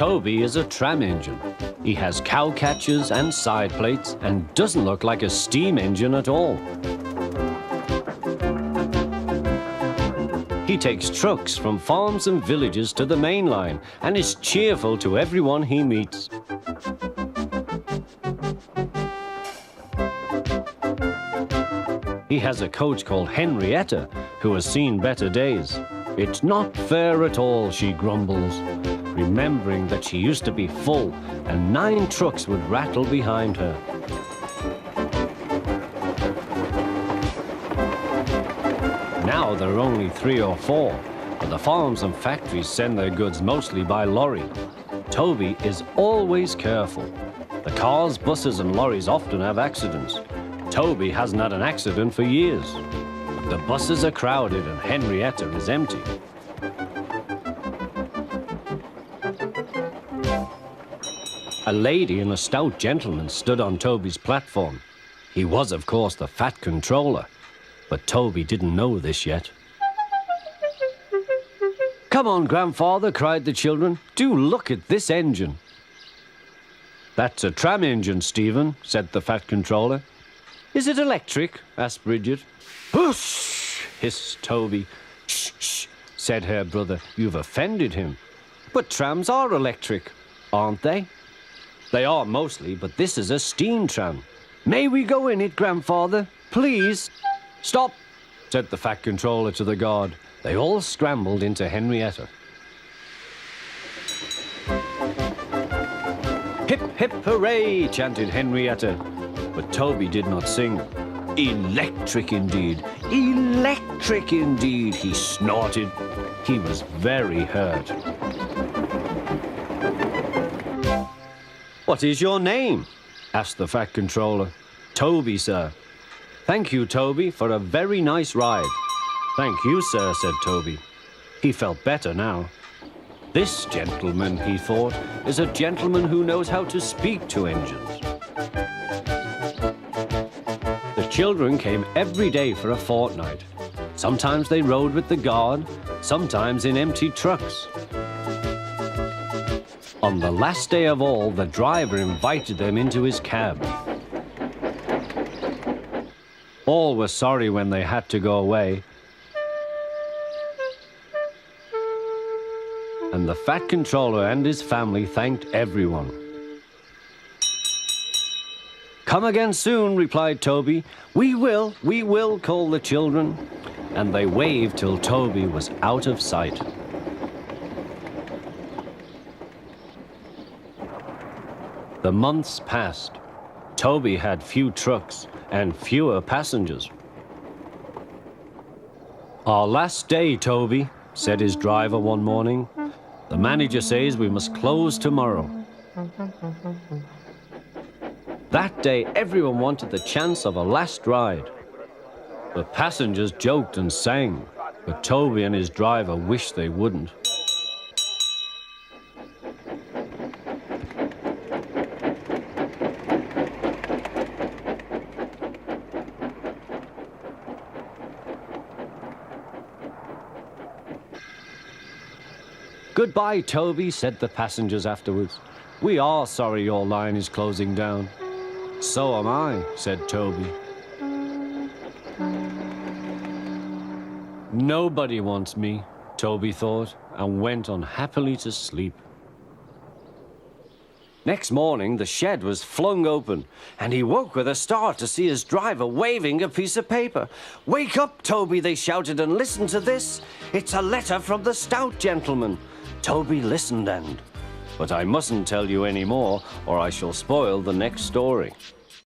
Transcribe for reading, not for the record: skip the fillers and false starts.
Toby is a tram engine. He has cow catchers and side plates and doesn't look like a steam engine at all. He takes trucks from farms and villages to the main line and is cheerful to everyone he meets. He has a coach called Henrietta, who has seen better days. It's not fair at all, she grumbles, remembering that she used to be full and 9 trucks would rattle behind her. Now there are only 3 or 4, but the farms and factories send their goods mostly by lorry. Toby is always careful. The cars, buses and lorries often have accidents. Toby hasn't had an accident for years. The buses are crowded and Henrietta is empty. A lady and a stout gentleman stood on Toby's platform. He was, of course, the fat controller, but Toby didn't know this yet. "Come on, grandfather," cried the children. "Do look at this engine." "That's a tram engine, Stephen," said the fat controller. "Is it electric?" asked Bridget. "Hush!" hissed Toby. "Shh, shh," said her brother. "You've offended him." "But trams are electric, aren't they?" "They are mostly, but this is a steam tram." "May we go in it, grandfather? Please?" "Stop," said the fat controller to the guard. They all scrambled into Henrietta. "Hip, hip, hooray!" chanted Henrietta. But Toby did not sing. "Electric indeed, electric indeed," he snorted. He was very hurt. "What is your name?" asked the fat controller. "Toby, sir." "Thank you, Toby, for a very nice ride." "Thank you, sir," said Toby. He felt better now. This gentleman, he thought, is a gentleman who knows how to speak to engines. The children came every day for a fortnight. Sometimes they rode with the guard, sometimes in empty trucks. On the last day of all, the driver invited them into his cab. All were sorry when they had to go away. And the fat controller and his family thanked everyone. "Come again soon," replied Toby. We will," called the children. And they waved till Toby was out of sight. The months passed. Toby had few trucks and fewer passengers. "Our last day, Toby," said his driver one morning. "The manager says we must close tomorrow." That day, everyone wanted the chance of a last ride. The passengers joked and sang, but Toby and his driver wished they wouldn't. "Goodbye, Toby," said the passengers afterwards. "We are sorry your line is closing down." "So am I," said Toby. Nobody wants me, Toby thought, and went unhappily to sleep. Next morning, the shed was flung open, and he woke with a start to see his driver waving a piece of paper. "Wake up, Toby," they shouted, "and listen to this. It's a letter from the Stout gentleman." Toby listened but I mustn't tell you any more, or I shall spoil the next story.